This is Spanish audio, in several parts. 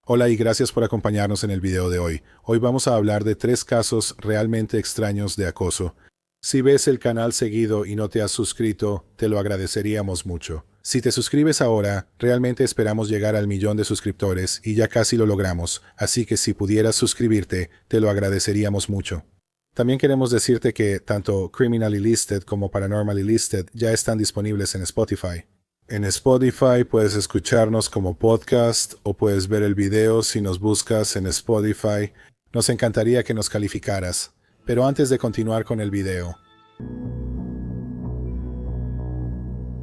Hola y gracias por acompañarnos en el video de hoy. Hoy vamos a hablar de 3 casos realmente extraños de acoso. Si ves el canal seguido y no te has suscrito, te lo agradeceríamos mucho. Si te suscribes ahora, realmente esperamos llegar al 1.000.000 de suscriptores y ya casi lo logramos, así que si pudieras suscribirte, te lo agradeceríamos mucho. También queremos decirte que tanto Criminally Listed como Paranormally Listed ya están disponibles en Spotify. En Spotify puedes escucharnos como podcast o puedes ver el video si nos buscas en Spotify. Nos encantaría que nos calificaras. Pero antes de continuar con el video.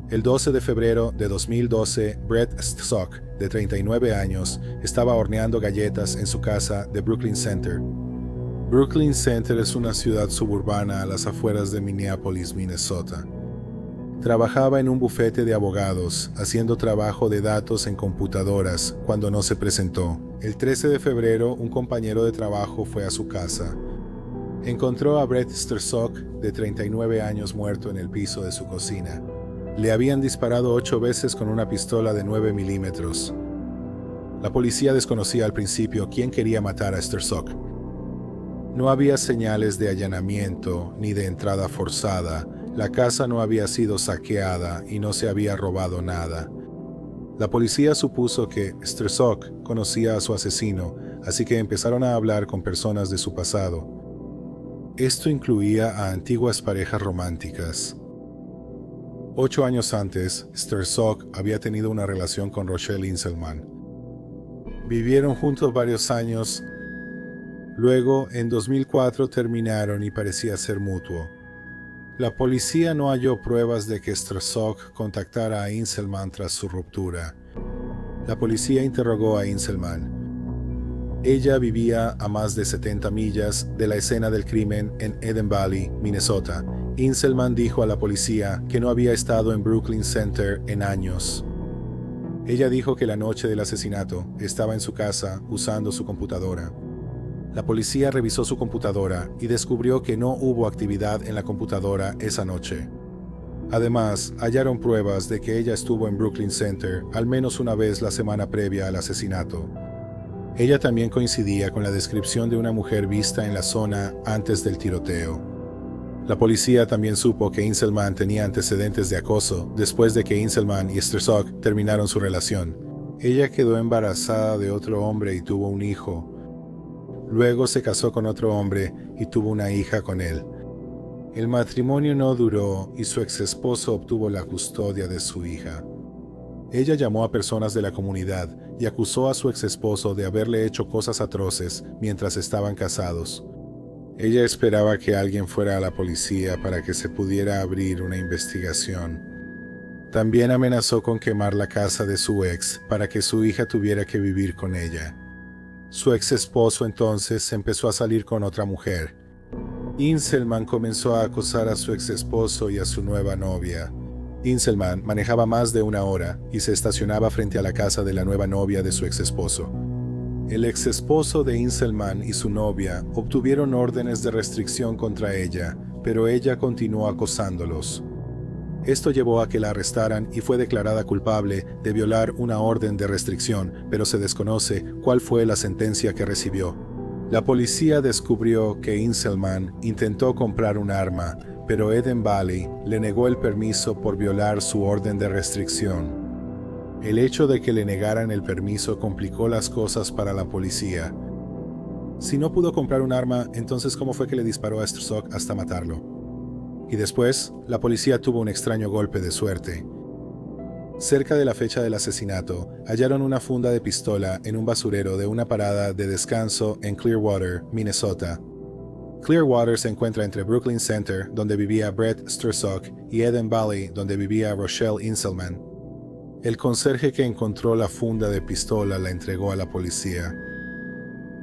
El 12 de febrero de 2012, Brett Strzok, de 39 años, estaba horneando galletas en su casa de Brooklyn Center. Brooklyn Center es una ciudad suburbana a las afueras de Minneapolis, Minnesota. Trabajaba en un bufete de abogados, haciendo trabajo de datos en computadoras, cuando no se presentó. El 13 de febrero, un compañero de trabajo fue a su casa. Encontró a Brett Strzok, de 39 años, muerto en el piso de su cocina. Le habían disparado 8 veces con una pistola de 9 milímetros. La policía desconocía al principio quién quería matar a Strzok. No había señales de allanamiento ni de entrada forzada. La casa no había sido saqueada y no se había robado nada. La policía supuso que Strzok conocía a su asesino, así que empezaron a hablar con personas de su pasado. Esto incluía a antiguas parejas románticas. 8 años antes, Strzok había tenido una relación con Rochelle Inselman. Vivieron juntos varios años. Luego, en 2004, terminaron y parecía ser mutuo. La policía no halló pruebas de que Strzok contactara a Inselman tras su ruptura. La policía interrogó a Inselman. Ella vivía a más de 70 millas de la escena del crimen en Eden Valley, Minnesota. Inselman dijo a la policía que no había estado en Brooklyn Center en años. Ella dijo que la noche del asesinato estaba en su casa usando su computadora. La policía revisó su computadora y descubrió que no hubo actividad en la computadora esa noche. Además, hallaron pruebas de que ella estuvo en Brooklyn Center al menos una vez la semana previa al asesinato. Ella también coincidía con la descripción de una mujer vista en la zona antes del tiroteo. La policía también supo que Inselman tenía antecedentes de acoso después de que Inselman y Strzok terminaron su relación. Ella quedó embarazada de otro hombre y tuvo un hijo. Luego se casó con otro hombre y tuvo una hija con él. El matrimonio no duró y su exesposo obtuvo la custodia de su hija. Ella llamó a personas de la comunidad y acusó a su exesposo de haberle hecho cosas atroces mientras estaban casados. Ella esperaba que alguien fuera a la policía para que se pudiera abrir una investigación. También amenazó con quemar la casa de su ex para que su hija tuviera que vivir con ella. Su ex esposo entonces empezó a salir con otra mujer. Inselman comenzó a acosar a su ex esposo y a su nueva novia. Inselman manejaba más de 1 hora y se estacionaba frente a la casa de la nueva novia de su ex esposo. El ex esposo de Inselman y su novia obtuvieron órdenes de restricción contra ella, pero ella continuó acosándolos. Esto llevó a que la arrestaran y fue declarada culpable de violar una orden de restricción, pero se desconoce cuál fue la sentencia que recibió. La policía descubrió que Inselman intentó comprar un arma, pero Eden Valley le negó el permiso por violar su orden de restricción. El hecho de que le negaran el permiso complicó las cosas para la policía. Si no pudo comprar un arma, entonces ¿cómo fue que le disparó a Strzok hasta matarlo? Y después, la policía tuvo un extraño golpe de suerte. Cerca de la fecha del asesinato, hallaron una funda de pistola en un basurero de una parada de descanso en Clearwater, Minnesota. Clearwater se encuentra entre Brooklyn Center, donde vivía Brett Strzok, y Eden Valley, donde vivía Rochelle Inselman. El conserje que encontró la funda de pistola la entregó a la policía.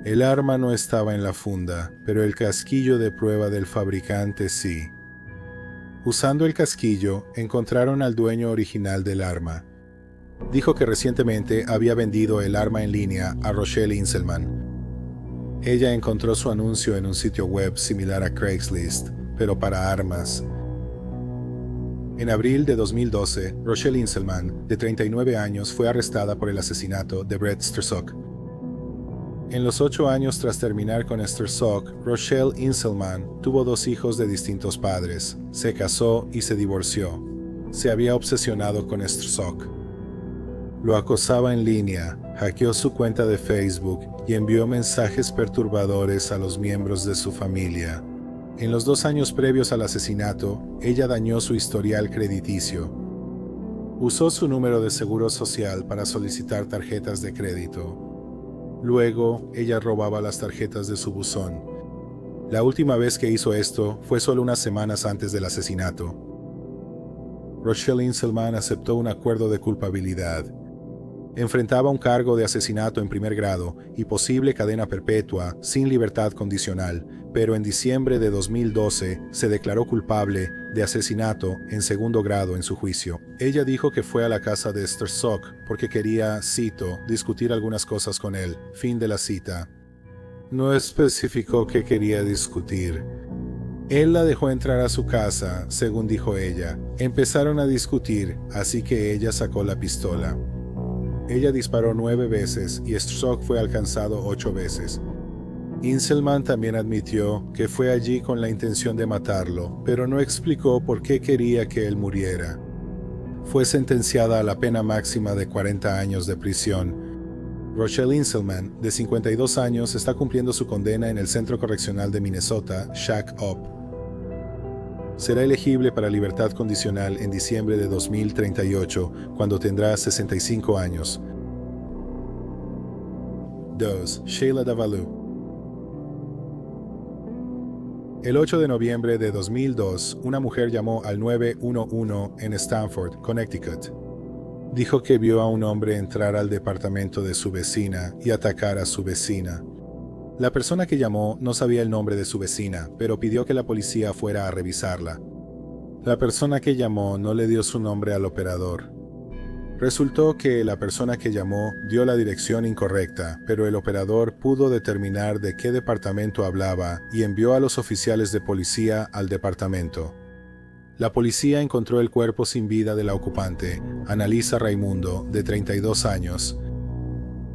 El arma no estaba en la funda, pero el casquillo de prueba del fabricante sí. Usando el casquillo, encontraron al dueño original del arma. Dijo que recientemente había vendido el arma en línea a Rochelle Inselman. Ella encontró su anuncio en un sitio web similar a Craigslist, pero para armas. En abril de 2012, Rochelle Inselman, de 39 años, fue arrestada por el asesinato de Brett Strzok. En los 8 años tras terminar con Esther Sock, Rochelle Inselman tuvo 2 hijos de distintos padres, se casó y se divorció. Se había obsesionado con Esther Sock. Lo acosaba en línea, hackeó su cuenta de Facebook y envió mensajes perturbadores a los miembros de su familia. En los 2 años previos al asesinato, ella dañó su historial crediticio. Usó su número de seguro social para solicitar tarjetas de crédito. Luego, ella robaba las tarjetas de su buzón. La última vez que hizo esto fue solo unas semanas antes del asesinato. Rochelle Inselman aceptó un acuerdo de culpabilidad. Enfrentaba un cargo de asesinato en primer grado y posible cadena perpetua sin libertad condicional, pero en diciembre de 2012 se declaró culpable de asesinato en segundo grado en su juicio. Ella dijo que fue a la casa de Esther Sock porque quería, cito, discutir algunas cosas con él. Fin de la cita. No especificó qué quería discutir. Él la dejó entrar a su casa, según dijo ella. Empezaron a discutir, así que ella sacó la pistola. Ella disparó 9 veces y Sock fue alcanzado 8 veces. Inselman también admitió que fue allí con la intención de matarlo, pero no explicó por qué quería que él muriera. Fue sentenciada a la pena máxima de 40 años de prisión. Rochelle Inselman, de 52 años, está cumpliendo su condena en el Centro Correccional de Minnesota, Shack Up. Será elegible para libertad condicional en diciembre de 2038, cuando tendrá 65 años. 2. Sheila Davalloo. El 8 de noviembre de 2002, una mujer llamó al 911 en Stamford, Connecticut. Dijo que vio a un hombre entrar al departamento de su vecina y atacar a su vecina. La persona que llamó no sabía el nombre de su vecina, pero pidió que la policía fuera a revisarla. La persona que llamó no le dio su nombre al operador. Resultó que la persona que llamó dio la dirección incorrecta, pero el operador pudo determinar de qué departamento hablaba y envió a los oficiales de policía al departamento. La policía encontró el cuerpo sin vida de la ocupante, Annalisa Raimundo, de 32 años.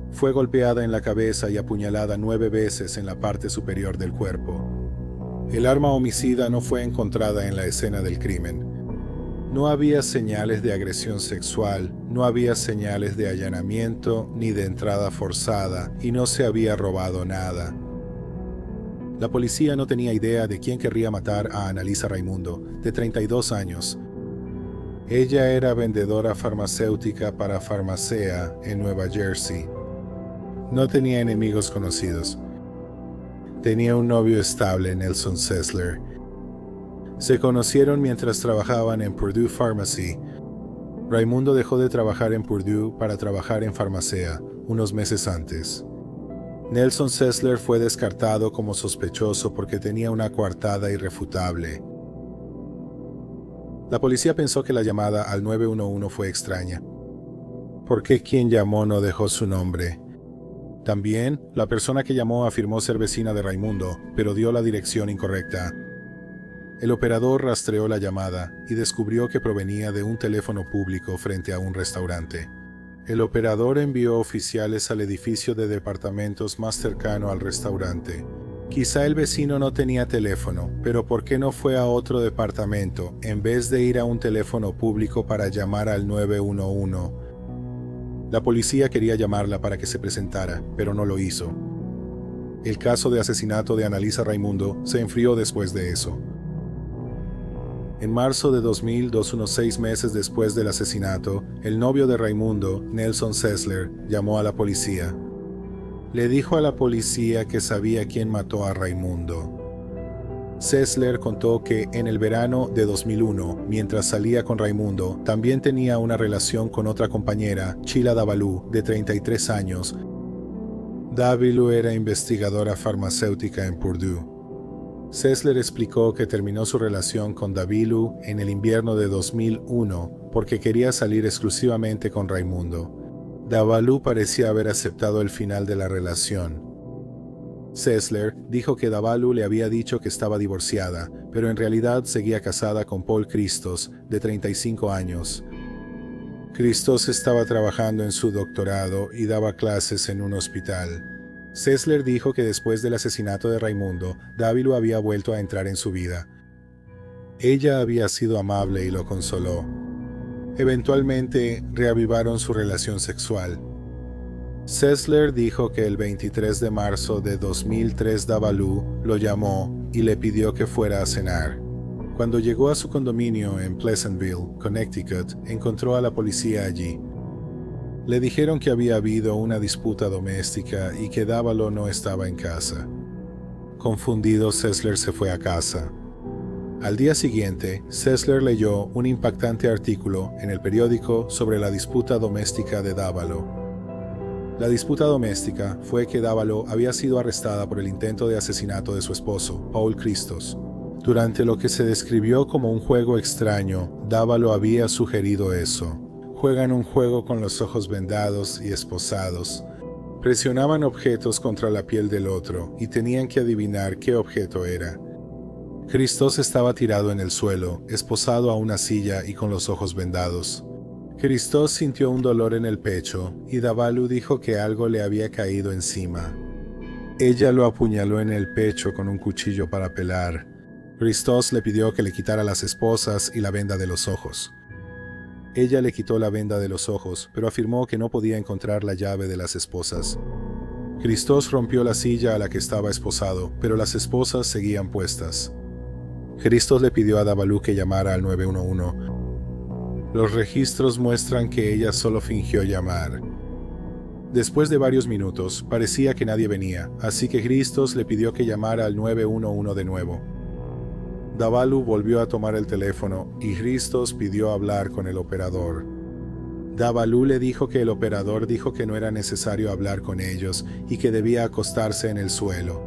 Fue golpeada en la cabeza y apuñalada 9 veces en la parte superior del cuerpo. El arma homicida no fue encontrada en la escena del crimen. No había señales de agresión sexual, no había señales de allanamiento ni de entrada forzada y no se había robado nada. La policía no tenía idea de quién querría matar a Annalisa Raimundo, de 32 años. Ella era vendedora farmacéutica para Pharmacia en Nueva Jersey. No tenía enemigos conocidos. Tenía un novio estable, Nelson Sessler. Se conocieron mientras trabajaban en Purdue Pharmacy. Raimundo dejó de trabajar en Purdue para trabajar en Pharmacia unos meses antes. Nelson Sessler fue descartado como sospechoso porque tenía una coartada irrefutable. La policía pensó que la llamada al 911 fue extraña. ¿Por qué quien llamó no dejó su nombre? También, la persona que llamó afirmó ser vecina de Raimundo, pero dio la dirección incorrecta. El operador rastreó la llamada y descubrió que provenía de un teléfono público frente a un restaurante. El operador envió oficiales al edificio de departamentos más cercano al restaurante. Quizá el vecino no tenía teléfono, pero ¿por qué no fue a otro departamento en vez de ir a un teléfono público para llamar al 911? La policía quería llamarla para que se presentara, pero no lo hizo. El caso de asesinato de Annalisa Raimundo se enfrió después de eso. En marzo de 2002, unos 6 meses después del asesinato, el novio de Raimundo, Nelson Sessler, llamó a la policía. Le dijo a la policía que sabía quién mató a Raimundo. Sessler contó que en el verano de 2001, mientras salía con Raimundo, también tenía una relación con otra compañera, Sheila Davalloo, de 33 años. Davalloo era investigadora farmacéutica en Purdue. Sessler explicó que terminó su relación con Davalloo en el invierno de 2001 porque quería salir exclusivamente con Raimundo. Davalloo parecía haber aceptado el final de la relación. Sessler dijo que Davalloo le había dicho que estaba divorciada, pero en realidad seguía casada con Paul Christos, de 35 años. Christos estaba trabajando en su doctorado y daba clases en un hospital. Sessler dijo que después del asesinato de Raimundo, Dávalu había vuelto a entrar en su vida. Ella había sido amable y lo consoló. Eventualmente, reavivaron su relación sexual. Sessler dijo que el 23 de marzo de 2003 Dávalu lo llamó y le pidió que fuera a cenar. Cuando llegó a su condominio en Pleasantville, Connecticut, encontró a la policía allí. Le dijeron que había habido una disputa doméstica y que Dávalu no estaba en casa. Confundido, Sessler se fue a casa. Al día siguiente, Sessler leyó un impactante artículo en el periódico sobre la disputa doméstica de Dávalu. La disputa doméstica fue que Dávalu había sido arrestada por el intento de asesinato de su esposo, Paul Christos. Durante lo que se describió como un juego extraño, Dávalu había sugerido eso. Juegan un juego con los ojos vendados y esposados. Presionaban objetos contra la piel del otro y tenían que adivinar qué objeto era. Christos estaba tirado en el suelo, esposado a una silla y con los ojos vendados. Christos sintió un dolor en el pecho y Dávalu dijo que algo le había caído encima. Ella lo apuñaló en el pecho con un cuchillo para pelar. Christos le pidió que le quitara las esposas y la venda de los ojos. Ella le quitó la venda de los ojos, pero afirmó que no podía encontrar la llave de las esposas. Christos rompió la silla a la que estaba esposado, pero las esposas seguían puestas. Christos le pidió a Dávalu que llamara al 911. Los registros muestran que ella solo fingió llamar. Después de varios minutos, parecía que nadie venía, así que Christos le pidió que llamara al 911 de nuevo. Dávalu volvió a tomar el teléfono y Christos pidió hablar con el operador. Dávalu le dijo que el operador dijo que no era necesario hablar con ellos y que debía acostarse en el suelo.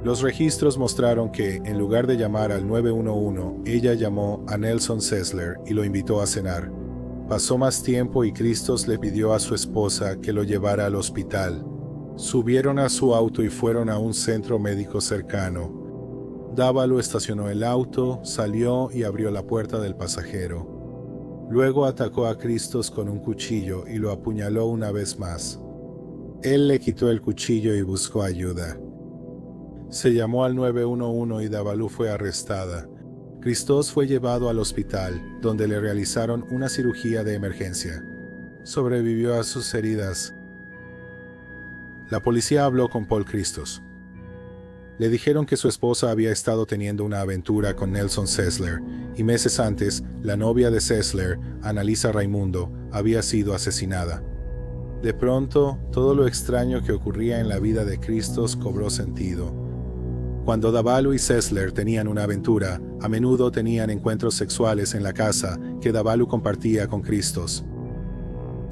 Los registros mostraron que, en lugar de llamar al 911, ella llamó a Nelson Sessler y lo invitó a cenar. Pasó más tiempo y Christos le pidió a su esposa que lo llevara al hospital. Subieron a su auto y fueron a un centro médico cercano. Dávalu estacionó el auto, salió y abrió la puerta del pasajero. Luego atacó a Christos con un cuchillo y lo apuñaló una vez más. Él le quitó el cuchillo y buscó ayuda. Se llamó al 911 y Dávalu fue arrestada. Christos fue llevado al hospital, donde le realizaron una cirugía de emergencia. Sobrevivió a sus heridas. La policía habló con Paul Christos. Le dijeron que su esposa había estado teniendo una aventura con Nelson Sessler, y meses antes, la novia de Sessler, Annalisa Raimundo, había sido asesinada. De pronto, todo lo extraño que ocurría en la vida de Christos cobró sentido. Cuando Dávalu y Sessler tenían una aventura, a menudo tenían encuentros sexuales en la casa que Dávalu compartía con Christos.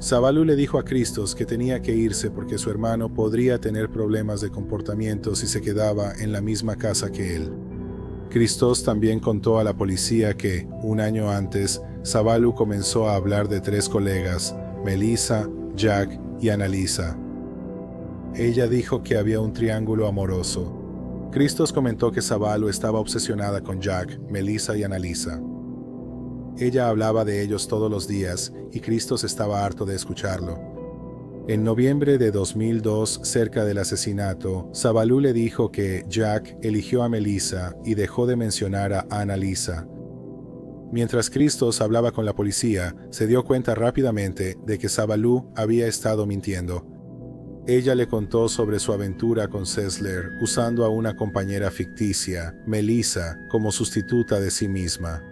Dávalu le dijo a Christos que tenía que irse porque su hermano podría tener problemas de comportamiento si se quedaba en la misma casa que él. Christos también contó a la policía que, un año antes, Dávalu comenzó a hablar de 3 colegas, Melissa, Jack y Annalisa. Ella dijo que había un triángulo amoroso. Christos comentó que Dávalu estaba obsesionada con Jack, Melissa y Annalisa. Ella hablaba de ellos todos los días y Christos estaba harto de escucharlo. En noviembre de 2002, cerca del asesinato, Dávalu le dijo que Jack eligió a Melissa y dejó de mencionar a Annalisa. Mientras Christos hablaba con la policía, se dio cuenta rápidamente de que Dávalu había estado mintiendo. Ella le contó sobre su aventura con Sessler usando a una compañera ficticia, Melissa, como sustituta de sí misma.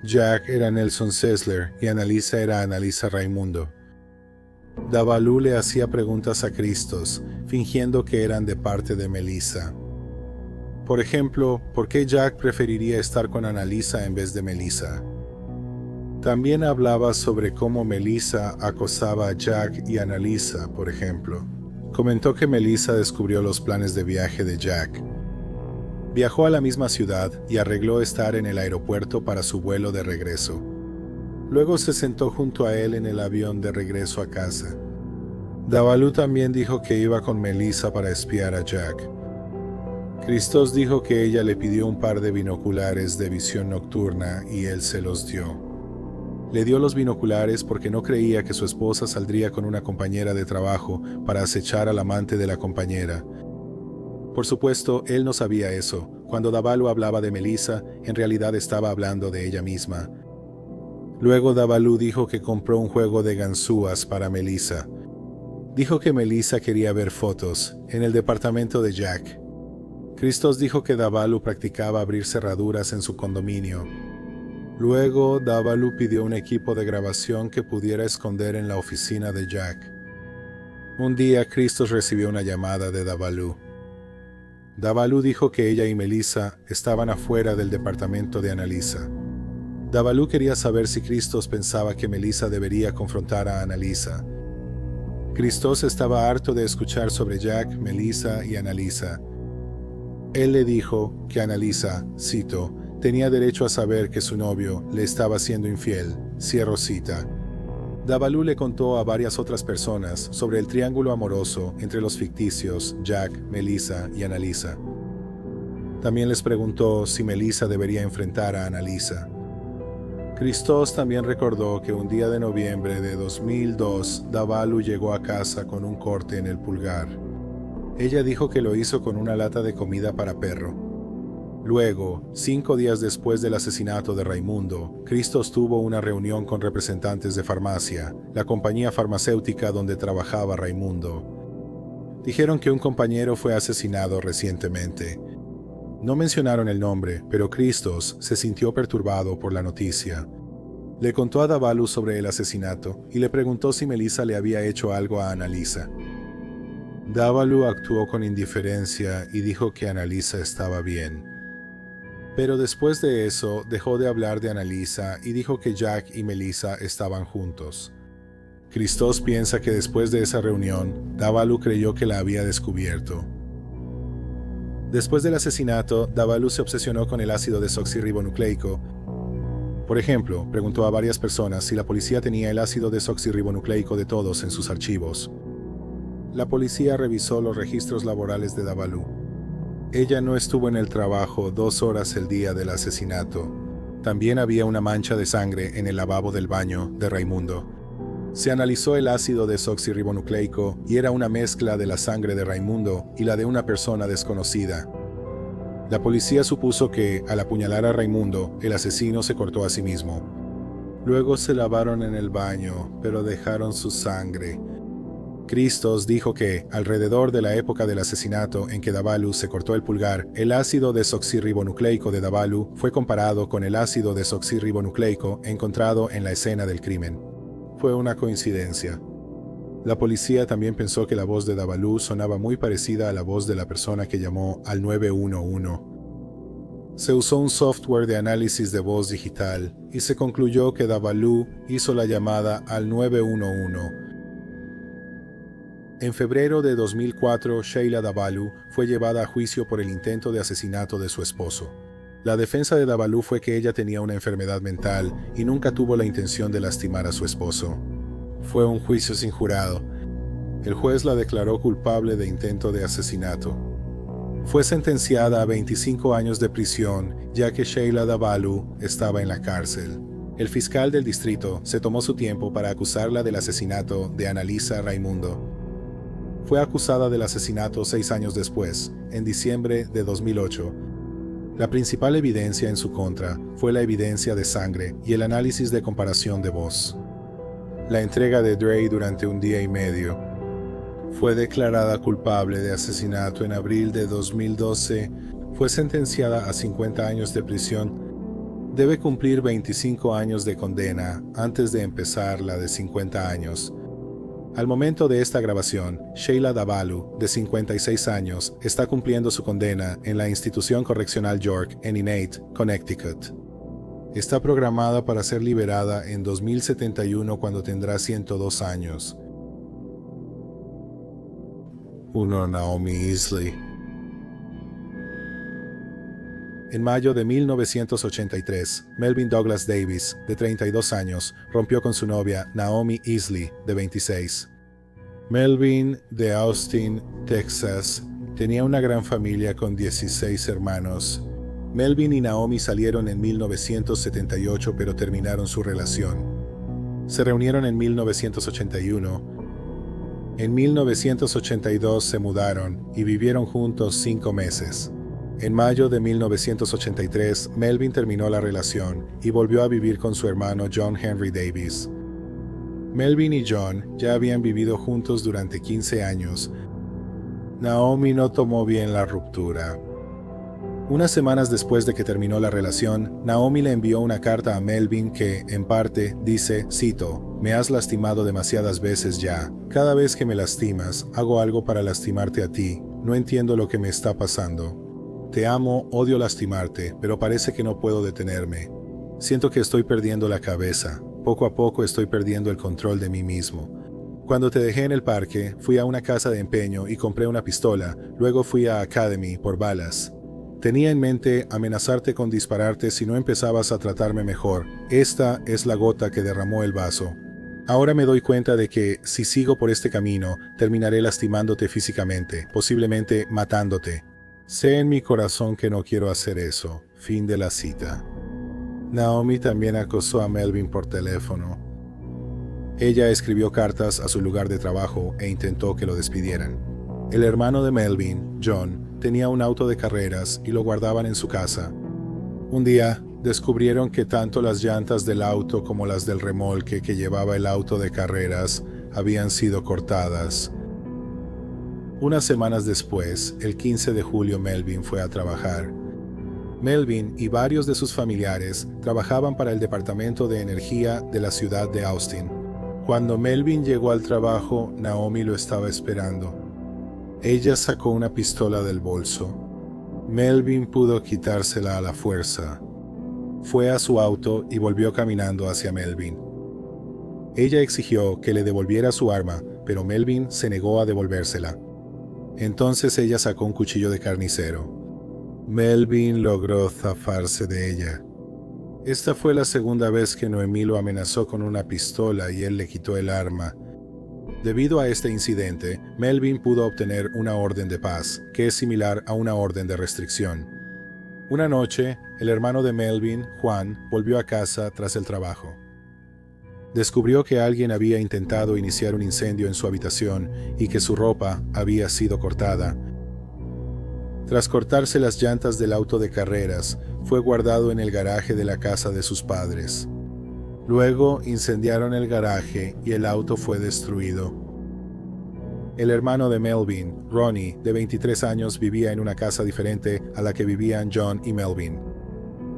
Jack era Nelson Sessler y Annalisa era Annalisa Raimundo. Dávalu le hacía preguntas a Christos, fingiendo que eran de parte de Melissa. Por ejemplo, ¿por qué Jack preferiría estar con Annalisa en vez de Melissa? También hablaba sobre cómo Melissa acosaba a Jack y Annalisa, por ejemplo. Comentó que Melissa descubrió los planes de viaje de Jack. Viajó a la misma ciudad y arregló estar en el aeropuerto para su vuelo de regreso. Luego se sentó junto a él en el avión de regreso a casa. Dávalu también dijo que iba con Melissa para espiar a Jack. Christos dijo que ella le pidió un par de binoculares de visión nocturna y él se los dio. Le dio los binoculares porque no creía que su esposa saldría con una compañera de trabajo para acechar al amante de la compañera. Por supuesto, él no sabía eso. Cuando Davalu hablaba de Melissa, en realidad estaba hablando de ella misma. Luego Davalu dijo que compró un juego de ganzúas para Melissa. Dijo que Melissa quería ver fotos en el departamento de Jack. Christos dijo que Davalu practicaba abrir cerraduras en su condominio. Luego Davalu pidió un equipo de grabación que pudiera esconder en la oficina de Jack. Un día Christos recibió una llamada de Davalu. Davalu dijo que ella y Melissa estaban afuera del departamento de Annalisa. Davalu quería saber si Christos pensaba que Melissa debería confrontar a Annalisa. Christos estaba harto de escuchar sobre Jack, Melissa y Annalisa. Él le dijo que Annalisa, cito, tenía derecho a saber que su novio le estaba siendo infiel, cierro cita. Davalu le contó a varias otras personas sobre el triángulo amoroso entre los ficticios Jack, Melissa y Annalisa. También les preguntó si Melissa debería enfrentar a Annalisa. Christos también recordó que un día de noviembre de 2002, Davalu llegó a casa con un corte en el pulgar. Ella dijo que lo hizo con una lata de comida para perro. Luego, 5 días después del asesinato de Raimundo, Christos tuvo una reunión con representantes de farmacia, la compañía farmacéutica donde trabajaba Raimundo. Dijeron que un compañero fue asesinado recientemente. No mencionaron el nombre, pero Christos se sintió perturbado por la noticia. Le contó a Davalu sobre el asesinato y le preguntó si Melissa le había hecho algo a Annalisa. Davalu actuó con indiferencia y dijo que Annalisa estaba bien. Pero después de eso dejó de hablar de Annalisa y dijo que Jack y Melissa estaban juntos. Christos piensa que después de esa reunión, Davalu creyó que la había descubierto. Después del asesinato, Davalu se obsesionó con el ácido desoxirribonucleico. Por ejemplo, preguntó a varias personas si la policía tenía el ácido desoxirribonucleico de todos en sus archivos. La policía revisó los registros laborales de Davalu. Ella no estuvo en el trabajo 2 horas el día del asesinato. También había una mancha de sangre en el lavabo del baño de Raimundo. Se analizó el ácido desoxirribonucleico y era una mezcla de la sangre de Raimundo y la de una persona desconocida. La policía supuso que, al apuñalar a Raimundo, el asesino se cortó a sí mismo. Luego se lavaron en el baño, pero dejaron su sangre. Christos dijo que, alrededor de la época del asesinato en que Davalu se cortó el pulgar, el ácido desoxirribonucleico de Davalu fue comparado con el ácido desoxirribonucleico encontrado en la escena del crimen. Fue una coincidencia. La policía también pensó que la voz de Davalu sonaba muy parecida a la voz de la persona que llamó al 911. Se usó un software de análisis de voz digital y se concluyó que Davalu hizo la llamada al 911. En febrero de 2004, Sheila Davalu fue llevada a juicio por el intento de asesinato de su esposo. La defensa de Davalu fue que ella tenía una enfermedad mental y nunca tuvo la intención de lastimar a su esposo. Fue un juicio sin jurado. El juez la declaró culpable de intento de asesinato. Fue sentenciada a 25 años de prisión, ya que Sheila Davalu estaba en la cárcel. El fiscal del distrito se tomó su tiempo para acusarla del asesinato de Annalisa Raimundo. Fue acusada del asesinato 6 años después, en diciembre de 2008. La principal evidencia en su contra fue la evidencia de sangre y el análisis de comparación de voz. La entrega de Dre durante 1 día y medio. Fue declarada culpable de asesinato en abril de 2012. Fue sentenciada a 50 años de prisión. Debe cumplir 25 años de condena antes de empezar la de 50 años. Al momento de esta grabación, Sheila Davalu, de 56 años, está cumpliendo su condena en la institución correccional York en Enate, Connecticut. Está programada para ser liberada en 2071 cuando tendrá 102 años. 1. Naomi Isley. En mayo de 1983, Melvin Douglas Davis, de 32 años, rompió con su novia Naomi Isley, de 26. Melvin, de Austin, Texas, tenía una gran familia con 16 hermanos. Melvin y Naomi salieron en 1978 pero terminaron su relación. Se reunieron en 1981. En 1982 se mudaron y vivieron juntos 5 meses. En mayo de 1983, Melvin terminó la relación y volvió a vivir con su hermano John Henry Davis. Melvin y John ya habían vivido juntos durante 15 años. Naomi no tomó bien la ruptura. Unas semanas después de que terminó la relación, Naomi le envió una carta a Melvin que, en parte, dice, cito, «Me has lastimado demasiadas veces ya. Cada vez que me lastimas, hago algo para lastimarte a ti. No entiendo lo que me está pasando. Te amo, odio lastimarte, pero parece que no puedo detenerme. Siento que estoy perdiendo la cabeza. Poco a poco estoy perdiendo el control de mí mismo. Cuando te dejé en el parque, fui a una casa de empeño y compré una pistola. Luego fui a Academy por balas. Tenía en mente amenazarte con dispararte si no empezabas a tratarme mejor. Esta es la gota que derramó el vaso. Ahora me doy cuenta de que, si sigo por este camino, terminaré lastimándote físicamente, posiblemente matándote. Sé en mi corazón que no quiero hacer eso». Fin de la cita. Naomi también acosó a Melvin por teléfono. Ella escribió cartas a su lugar de trabajo e intentó que lo despidieran. El hermano de Melvin, John, tenía un auto de carreras y lo guardaban en su casa. Un día, descubrieron que tanto las llantas del auto como las del remolque que llevaba el auto de carreras habían sido cortadas. Unas semanas después, el 15 de julio, Melvin fue a trabajar. Melvin y varios de sus familiares trabajaban para el Departamento de Energía de la ciudad de Austin. Cuando Melvin llegó al trabajo, Naomi lo estaba esperando. Ella sacó una pistola del bolso. Melvin pudo quitársela a la fuerza. Fue a su auto y volvió caminando hacia Melvin. Ella exigió que le devolviera su arma, pero Melvin se negó a devolvérsela. Entonces ella sacó un cuchillo de carnicero. Melvin logró zafarse de ella. Esta fue la segunda vez que Noemí lo amenazó con una pistola y él le quitó el arma. Debido a este incidente, Melvin pudo obtener una orden de paz, que es similar a una orden de restricción. Una noche, el hermano de Melvin, Juan, volvió a casa tras el trabajo. Descubrió que alguien había intentado iniciar un incendio en su habitación y que su ropa había sido cortada. Tras cortarse las llantas del auto de carreras, fue guardado en el garaje de la casa de sus padres. Luego incendiaron el garaje y el auto fue destruido. El hermano de Melvin, Ronnie, de 23 años, vivía en una casa diferente a la que vivían John y Melvin.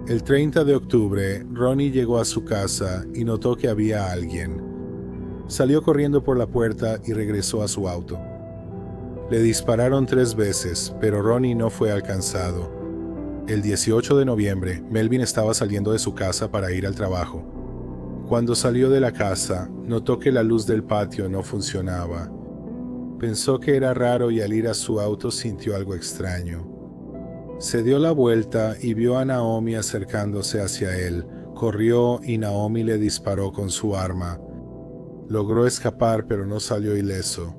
El 30 de octubre, Ronnie llegó a su casa y notó que había alguien. Salió corriendo por la puerta y regresó a su auto. Le dispararon 3 veces, pero Ronnie no fue alcanzado. El 18 de noviembre, Melvin estaba saliendo de su casa para ir al trabajo. Cuando salió de la casa, notó que la luz del patio no funcionaba. Pensó que era raro y al ir a su auto sintió algo extraño. Se dio la vuelta y vio a Naomi acercándose hacia él. Corrió y Naomi le disparó con su arma. Logró escapar, pero no salió ileso.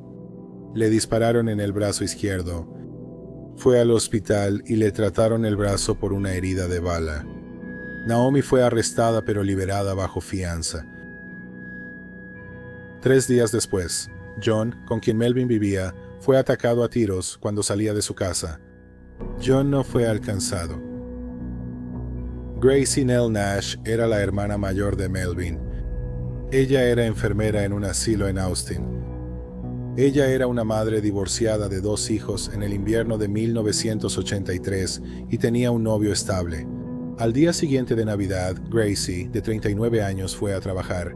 Le dispararon en el brazo izquierdo. Fue al hospital y le trataron el brazo por una herida de bala. Naomi fue arrestada pero liberada bajo fianza. 3 días después, John, con quien Melvin vivía, fue atacado a tiros cuando salía de su casa. John no fue alcanzado. Gracie Nell Nash era la hermana mayor de Melvin. Ella era enfermera en un asilo en Austin. Ella era una madre divorciada de 2 hijos en el invierno de 1983 y tenía un novio estable. Al día siguiente de Navidad, Gracie, de 39 años, fue a trabajar.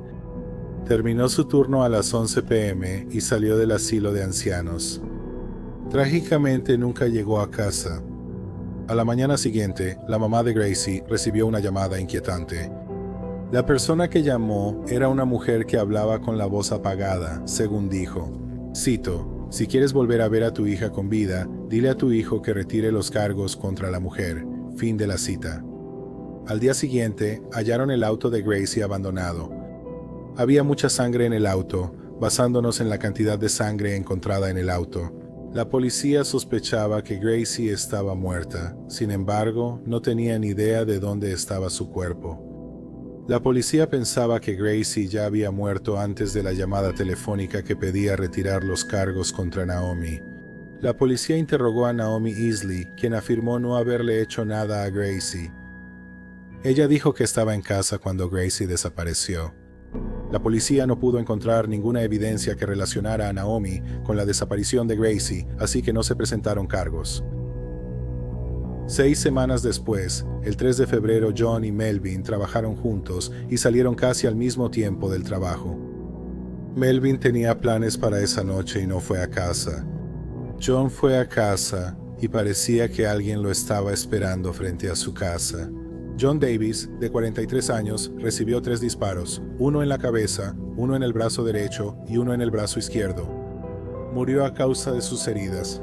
Terminó su turno a las 11 p.m. y salió del asilo de ancianos. Trágicamente nunca llegó a casa. A la mañana siguiente, la mamá de Gracie recibió una llamada inquietante. La persona que llamó era una mujer que hablaba con la voz apagada, según dijo. Cito, «Si quieres volver a ver a tu hija con vida, dile a tu hijo que retire los cargos contra la mujer». Fin de la cita. Al día siguiente, hallaron el auto de Gracie abandonado. Había mucha sangre en el auto, basándonos en la cantidad de sangre encontrada en el auto. La policía sospechaba que Gracie estaba muerta, sin embargo, no tenían idea de dónde estaba su cuerpo. La policía pensaba que Gracie ya había muerto antes de la llamada telefónica que pedía retirar los cargos contra Naomi. La policía interrogó a Naomi Easley, quien afirmó no haberle hecho nada a Gracie. Ella dijo que estaba en casa cuando Gracie desapareció. La policía no pudo encontrar ninguna evidencia que relacionara a Naomi con la desaparición de Gracie, así que no se presentaron cargos. 6 semanas después, el 3 de febrero, John y Melvin trabajaron juntos y salieron casi al mismo tiempo del trabajo. Melvin tenía planes para esa noche y no fue a casa. John fue a casa y parecía que alguien lo estaba esperando frente a su casa. John Davis, de 43 años, recibió 3 disparos, uno en la cabeza, uno en el brazo derecho y uno en el brazo izquierdo. Murió a causa de sus heridas.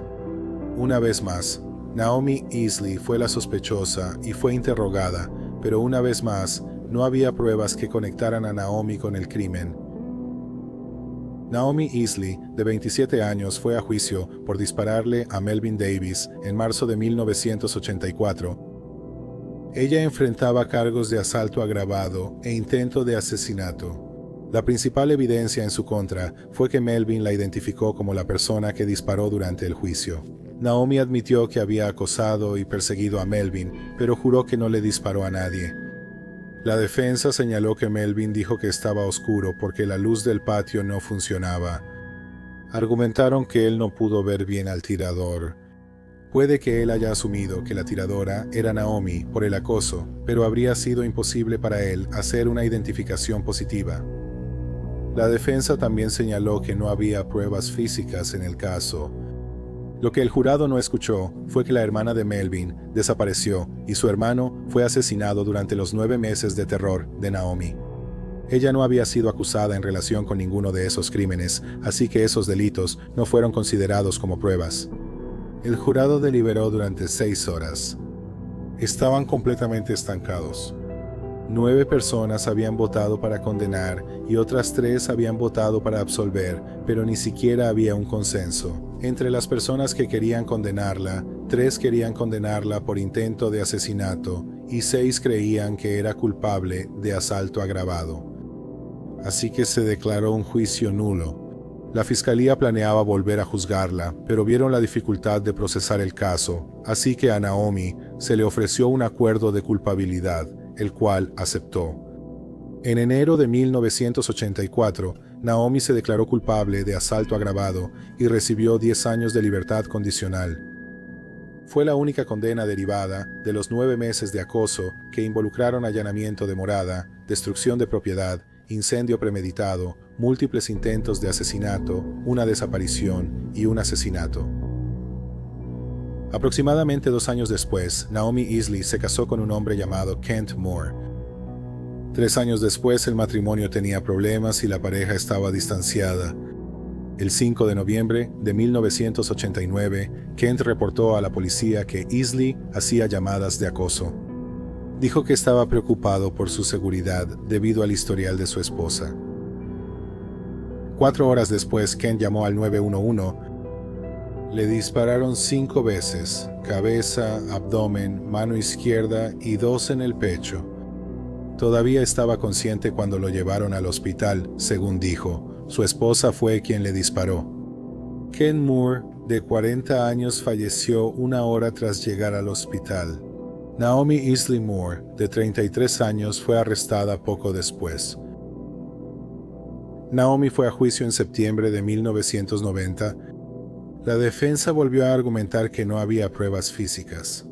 Una vez más, Naomi Easley fue la sospechosa y fue interrogada, pero una vez más, no había pruebas que conectaran a Naomi con el crimen. Naomi Easley, de 27 años, fue a juicio por dispararle a Melvin Davis en marzo de 1984. Ella enfrentaba cargos de asalto agravado e intento de asesinato. La principal evidencia en su contra fue que Melvin la identificó como la persona que disparó durante el juicio. Naomi admitió que había acosado y perseguido a Melvin, pero juró que no le disparó a nadie. La defensa señaló que Melvin dijo que estaba oscuro porque la luz del patio no funcionaba. Argumentaron que él no pudo ver bien al tirador. Puede que él haya asumido que la tiradora era Naomi por el acoso, pero habría sido imposible para él hacer una identificación positiva. La defensa también señaló que no había pruebas físicas en el caso. Lo que el jurado no escuchó fue que la hermana de Melvin desapareció y su hermano fue asesinado durante los 9 meses de terror de Naomi. Ella no había sido acusada en relación con ninguno de esos crímenes, así que esos delitos no fueron considerados como pruebas. El jurado deliberó durante 6 horas. Estaban completamente estancados. 9 personas habían votado para condenar y otras 3 habían votado para absolver, pero ni siquiera había un consenso. Entre las personas que querían condenarla, 3 querían condenarla por intento de asesinato y 6 creían que era culpable de asalto agravado. Así que se declaró un juicio nulo. La fiscalía planeaba volver a juzgarla, pero vieron la dificultad de procesar el caso, así que a Naomi se le ofreció un acuerdo de culpabilidad, el cual aceptó. En enero de 1984, Naomi se declaró culpable de asalto agravado y recibió 10 años de libertad condicional. Fue la única condena derivada de los 9 meses de acoso que involucraron allanamiento de morada, destrucción de propiedad, incendio premeditado, múltiples intentos de asesinato, una desaparición y un asesinato. Aproximadamente 2 años después, Naomi Easley se casó con un hombre llamado Kent Moore. 3 años después, el matrimonio tenía problemas y la pareja estaba distanciada. El 5 de noviembre de 1989, Kent reportó a la policía que Easley hacía llamadas de acoso. Dijo que estaba preocupado por su seguridad debido al historial de su esposa. 4 horas después, Kent llamó al 911. Le dispararon 5 veces, cabeza, abdomen, mano izquierda y 2 en el pecho. Todavía estaba consciente cuando lo llevaron al hospital, según dijo. Su esposa fue quien le disparó. Ken Moore, de 40 años, falleció 1 hora tras llegar al hospital. Naomi Easley Moore, de 33 años, fue arrestada poco después. Naomi fue a juicio en septiembre de 1990. La defensa volvió a argumentar que no había pruebas físicas.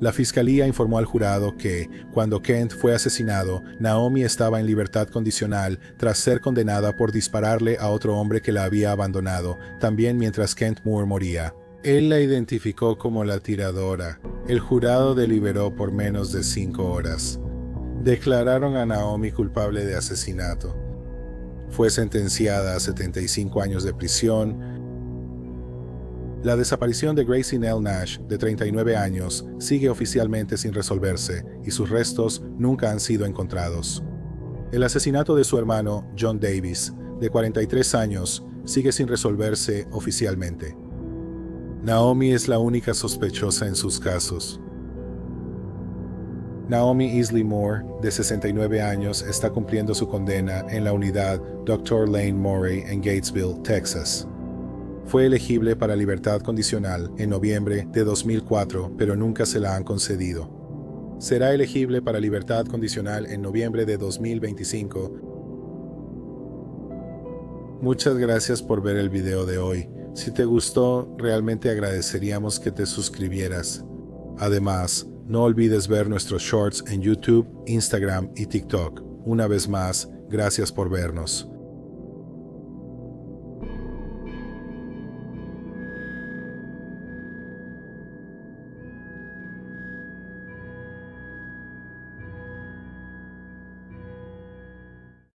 La fiscalía informó al jurado que, cuando Kent fue asesinado, Naomi estaba en libertad condicional tras ser condenada por dispararle a otro hombre que la había abandonado, también mientras Kent Moore moría. Él la identificó como la tiradora. El jurado deliberó por menos de 5 horas. Declararon a Naomi culpable de asesinato. Fue sentenciada a 75 años de prisión. La desaparición de Gracie Nell Nash, de 39 años, sigue oficialmente sin resolverse y sus restos nunca han sido encontrados. El asesinato de su hermano, John Davis, de 43 años, sigue sin resolverse oficialmente. Naomi es la única sospechosa en sus casos. Naomi Isley Moore, de 69 años, está cumpliendo su condena en la unidad Dr. Lane Morey en Gatesville, Texas. Fue elegible para libertad condicional en noviembre de 2004, pero nunca se la han concedido. Será elegible para libertad condicional en noviembre de 2025. Muchas gracias por ver el video de hoy. Si te gustó, realmente agradeceríamos que te suscribieras. Además, no olvides ver nuestros shorts en YouTube, Instagram y TikTok. Una vez más, gracias por vernos.